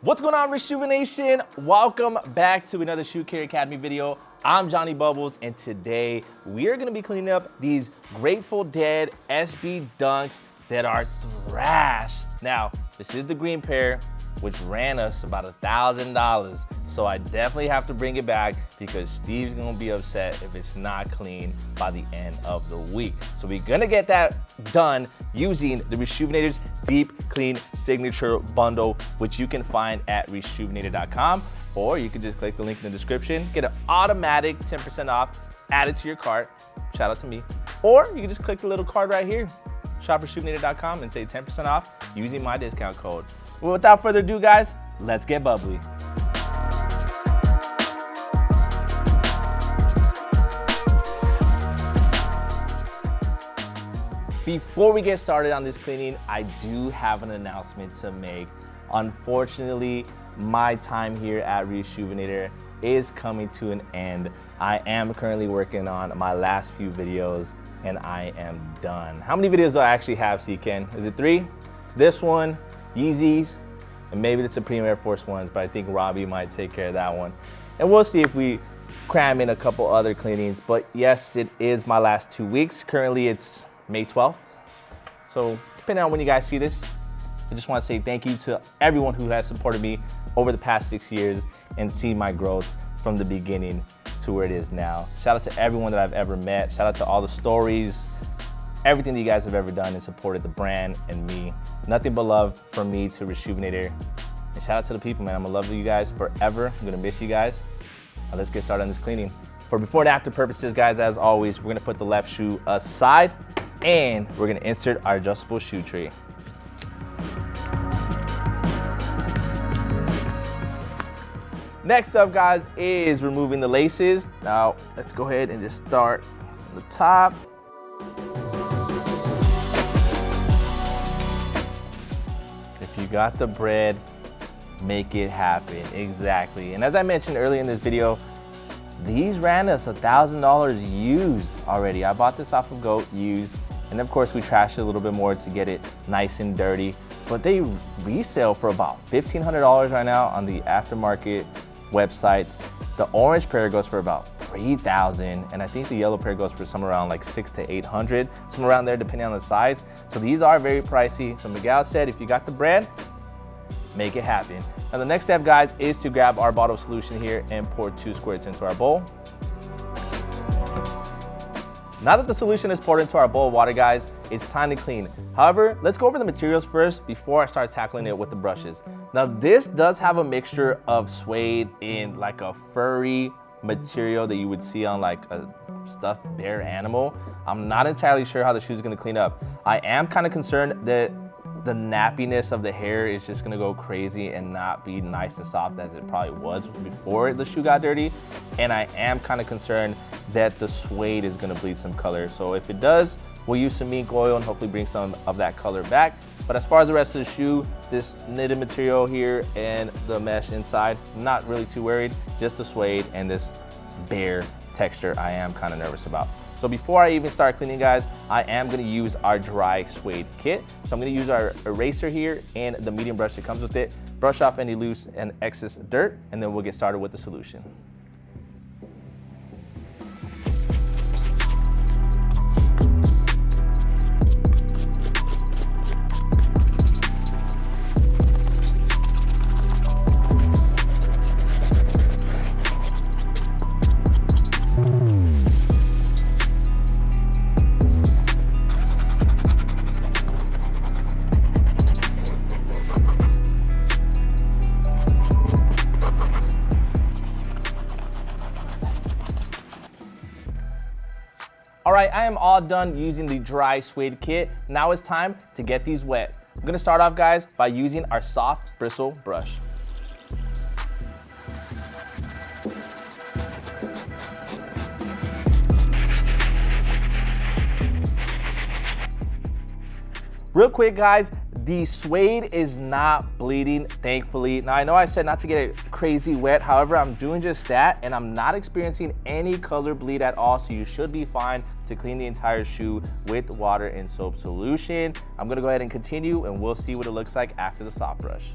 What's going on, Reshoevenation? Welcome back to another Shoe Care Academy video. I'm Johnny Bubbles, and today we are gonna be cleaning up these Grateful Dead SB Dunks that are trash. Now, this is the green pair, which ran us about $1,000. So I definitely have to bring it back because Steve's gonna be upset if it's not clean by the end of the week. So we're gonna get that done using the Reshoevenators Deep Clean Signature Bundle, which you can find at reshoevenator.com, or you can just click the link in the description, get an automatic 10% off added to your cart. Shout out to me. Or you can just click the little card right here, shop reshoevenator.com, and say 10% off using my discount code. Well, without further ado, guys, let's get bubbly. Before we get started on this cleaning, I do have an announcement to make. Unfortunately, my time here at Reshoevenator is coming to an end. I am currently working on my last few videos and I am done. How many videos do I actually have, Ken? Is it 3? It's this one, Yeezys, and maybe the Supreme Air Force ones, but I think Robbie might take care of that one. And we'll see if we cram in a couple other cleanings. But yes, it is my last 2 weeks. Currently it's May 12th. So depending on when you guys see this, I just want to say thank you to everyone who has supported me over the past 6 years and seen my growth from the beginning to where it is now. Shout out to everyone that I've ever met. Shout out to all the stories, everything that you guys have ever done and supported the brand and me. Nothing but love from me to Reshoevenator. And shout out to the people, man. I'm gonna love you guys forever. I'm gonna miss you guys. Now let's get started on this cleaning. For before and after purposes, guys, as always, we're gonna put the left shoe aside and we're gonna insert our adjustable shoe tray. Next up, guys, is removing the laces. Now, let's go ahead and just start from the top. If you got the bread, make it happen, exactly. And as I mentioned earlier in this video, these ran us $1,000 used already. I bought this off of GOAT used, and of course we trashed it a little bit more to get it nice and dirty, but they resell for about $1,500 right now on the aftermarket websites. The orange pair goes for about $3,000, and I think the yellow pair goes for somewhere around like $600 to $800, somewhere around there depending on the size. So these are very pricey. So Miguel said, if you got the bread, make it happen. Now the next step, guys, is to grab our bottle solution here and pour 2 squirts into our bowl. Now that the solution is poured into our bowl of water, guys, it's time to clean. However, let's go over the materials first before I start tackling it with the brushes. Now this does have a mixture of suede and like a furry material that you would see on like a stuffed bear animal. I'm not entirely sure how the shoe is gonna clean up. I am kind of concerned that the nappiness of the hair is just gonna go crazy and not be nice and soft as it probably was before the shoe got dirty. And I am kind of concerned that the suede is gonna bleed some color. So if it does, we'll use some mink oil and hopefully bring some of that color back. But as far as the rest of the shoe, this knitted material here and the mesh inside, not really too worried. Just the suede and this bare texture I am kind of nervous about. So before I even start cleaning, guys, I am gonna use our Dry Suede Kit. So I'm gonna use our eraser here and the medium brush that comes with it, brush off any loose and excess dirt, and then we'll get started with the solution. All right, I am all done using the Dry Suede Kit. Now it's time to get these wet. I'm gonna start off, guys, by using our soft bristle brush. Real quick, guys, the suede is not bleeding, thankfully. Now, I know I said not to get it crazy wet. However, I'm doing just that, and I'm not experiencing any color bleed at all, so you should be fine to clean the entire shoe with water and soap solution. I'm gonna go ahead and continue, and we'll see what it looks like after the soft brush.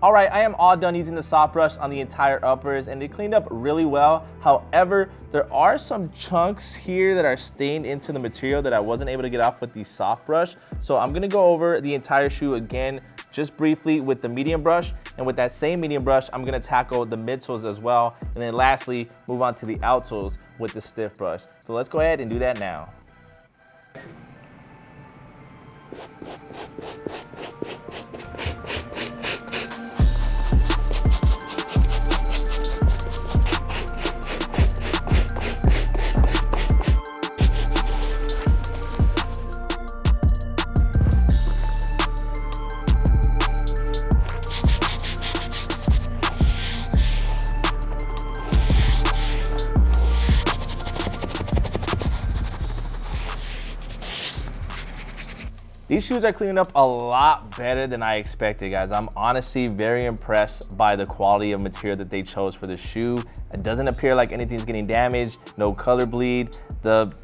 All right, I am all done using the soft brush on the entire uppers and they cleaned up really well. However, there are some chunks here that are stained into the material that I wasn't able to get off with the soft brush. So I'm gonna go over the entire shoe again, just briefly with the medium brush. And with that same medium brush, I'm gonna tackle the midsoles as well. And then lastly, move on to the outsoles with the stiff brush. So let's go ahead and do that now. These shoes are cleaning up a lot better than I expected, guys. I'm honestly very impressed by the quality of material that they chose for the shoe. It doesn't appear like anything's getting damaged, no color bleed. The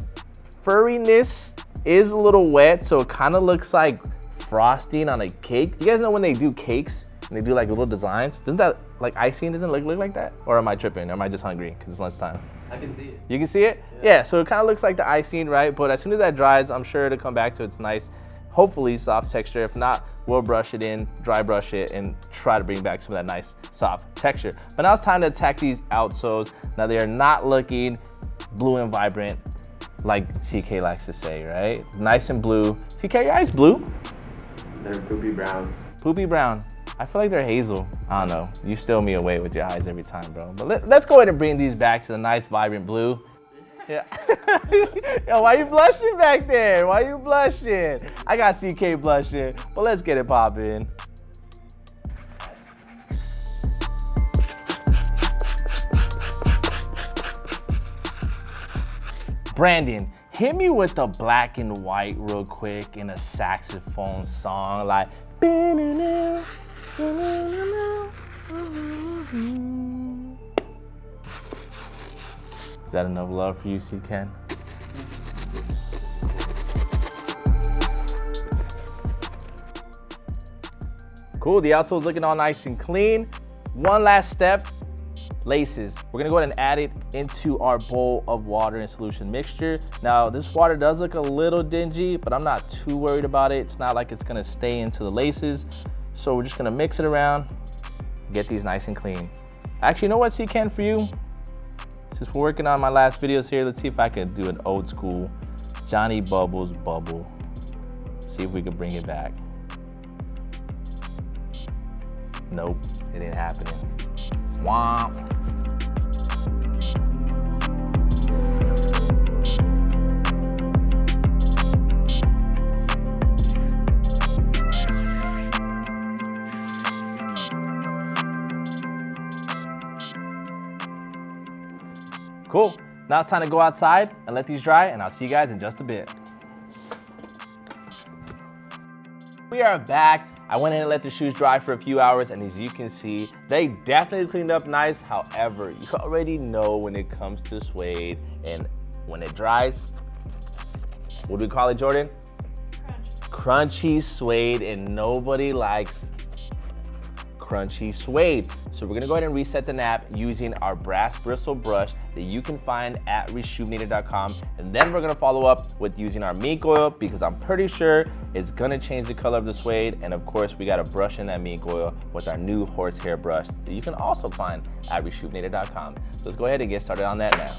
furriness is a little wet, so it kind of looks like frosting on a cake. You guys know when they do cakes and they do like little designs? Doesn't that, like icing, doesn't look like that? Or am I tripping? Or am I just hungry because it's lunchtime? I can see it. You can see it? Yeah, so it kind of looks like the icing, right? But as soon as that dries, I'm sure it'll come back to its nice, hopefully soft texture. If not, we'll brush it in, dry brush it, and try to bring back some of that nice soft texture. But now it's time to attack these outsoles. Now they are not looking blue and vibrant like CK likes to say, right? Nice and blue. CK, your eyes blue? They're poopy brown. Poopy brown. I feel like they're hazel. I don't know. You steal me away with your eyes every time, bro. But let's go ahead and bring these back to the nice, vibrant blue. Yeah. Yo, why you blushing back there? Why you blushing? I got CK blushing, but let's get it poppin'. Brandon, hit me with the black and white real quick in a saxophone song like. Is that enough love for you, C-Ken? Cool, the outsole's looking all nice and clean. One last step, laces. We're gonna go ahead and add it into our bowl of water and solution mixture. Now, this water does look a little dingy, but I'm not too worried about it. It's not like it's gonna stay into the laces. So we're just gonna mix it around, get these nice and clean. Actually, you know what, C-Ken, for you? Since we're working on my last videos here, let's see if I can do an old school Johnny Bubbles bubble. See if we can bring it back. Nope, it ain't happening. Womp. Cool, now it's time to go outside and let these dry, and I'll see you guys in just a bit. We are back. I went in and let the shoes dry for a few hours, and as you can see, they definitely cleaned up nice. However, you already know when it comes to suede, and when it dries, what do we call it, Jordan? Crunchy suede, and nobody likes crunchy suede. So we're gonna go ahead and reset the nap using our brass bristle brush that you can find at RESHOEVN8R.com. And then we're gonna follow up with using our mink oil because I'm pretty sure it's gonna change the color of the suede. And of course, we gotta brush in that mink oil with our new horsehair brush that you can also find at RESHOEVN8R.com. So let's go ahead and get started on that now.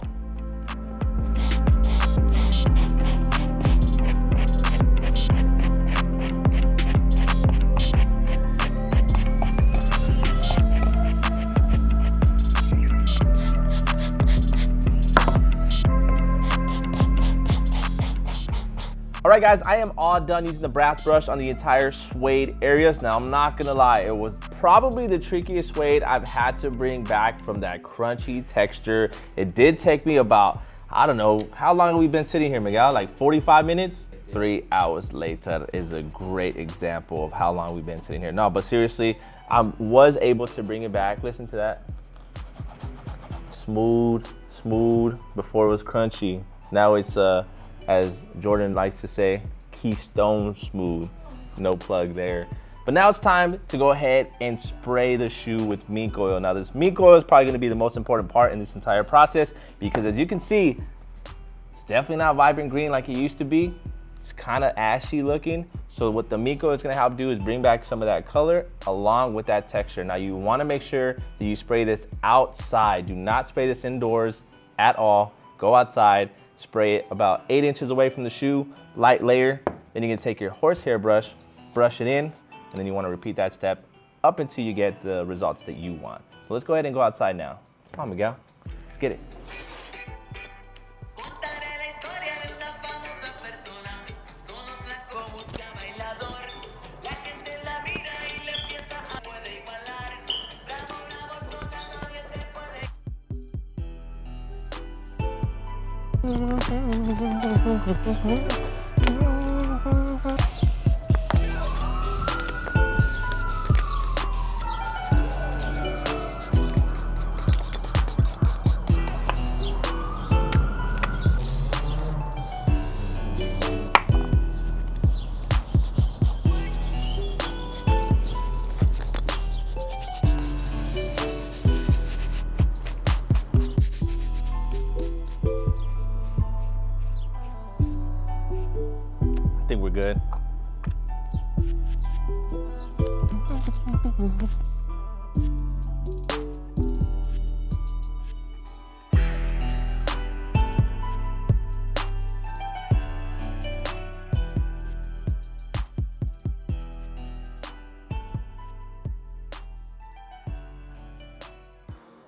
All right, guys, I am all done using the brass brush on the entire suede areas. Now, I'm not gonna lie, it was probably the trickiest suede I've had to bring back from that crunchy texture. It did take me about, I don't know, how long have we been sitting here, Miguel? Like 45 minutes? 3 hours later is a great example of how long we've been sitting here. No, but seriously, I was able to bring it back. Listen to that. Smooth, smooth, before it was crunchy. Now it's, as Jordan likes to say, Keystone smooth. No plug there. But now it's time to go ahead and spray the shoe with mink oil. Now this mink oil is probably gonna be the most important part in this entire process because as you can see, it's definitely not vibrant green like it used to be. It's kind of ashy looking. So what the mink oil is gonna help do is bring back some of that color along with that texture. Now you wanna make sure that you spray this outside. Do not spray this indoors at all. Go outside, spray it about 8 inches away from the shoe, light layer. Then you're gonna take your horsehair brush, brush it in, and then you wanna repeat that step up until you get the results that you want. So let's go ahead and go outside now. Come on, Miguel, let's get it. I think we're good.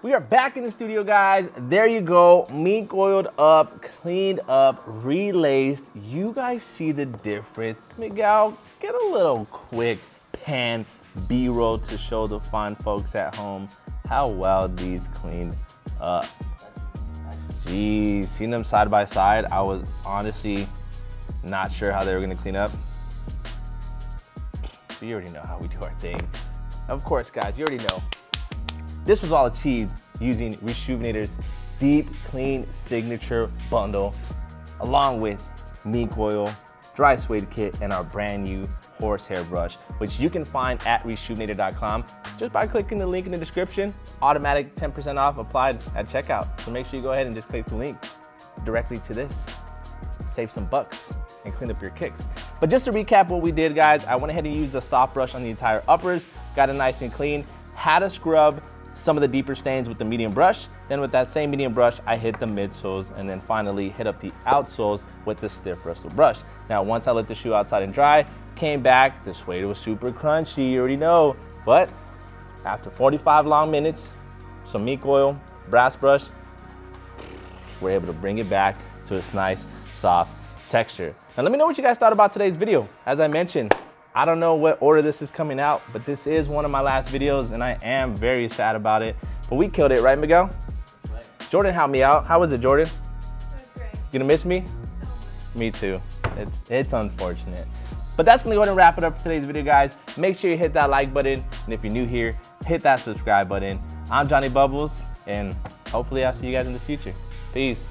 We are back in the studio, guys. There you go, mink oiled up, cleaned up, relaced. You guys see the difference. Miguel, get a little quick pan B-roll to show the fine folks at home how well these cleaned up. Geez, seeing them side by side, I was honestly not sure how they were gonna clean up. But you already know how we do our thing. Of course, guys, you already know. This was all achieved using RESHOEVN8R's Deep Clean Signature Bundle, along with mink oil, Dry Suede Kit, and our brand new horsehair brush, which you can find at RESHOEVN8R.com just by clicking the link in the description. Automatic 10% off applied at checkout. So make sure you go ahead and just click the link directly to this. Save some bucks and clean up your kicks. But just to recap what we did, guys, I went ahead and used the soft brush on the entire uppers, got it nice and clean, had to scrub some of the deeper stains with the medium brush. Then with that same medium brush, I hit the midsoles and then finally hit up the outsoles with the stiff bristle brush. Now, once I let the shoe outside and dry, came back, the suede was super crunchy, you already know. But after 45 long minutes, some mink oil, brass brush, we're able to bring it back to its nice, soft texture. Now let me know what you guys thought about today's video. As I mentioned, I don't know what order this is coming out, but this is one of my last videos and I am very sad about it. But we killed it, right, Miguel? Right. Jordan helped me out. How was it, Jordan? It was great. You gonna miss me? Me too. It's unfortunate. But that's gonna go ahead and wrap it up for today's video, guys. Make sure you hit that like button. And if you're new here, hit that subscribe button. I'm Johnny Bubbles, and hopefully I'll see you guys in the future. Peace.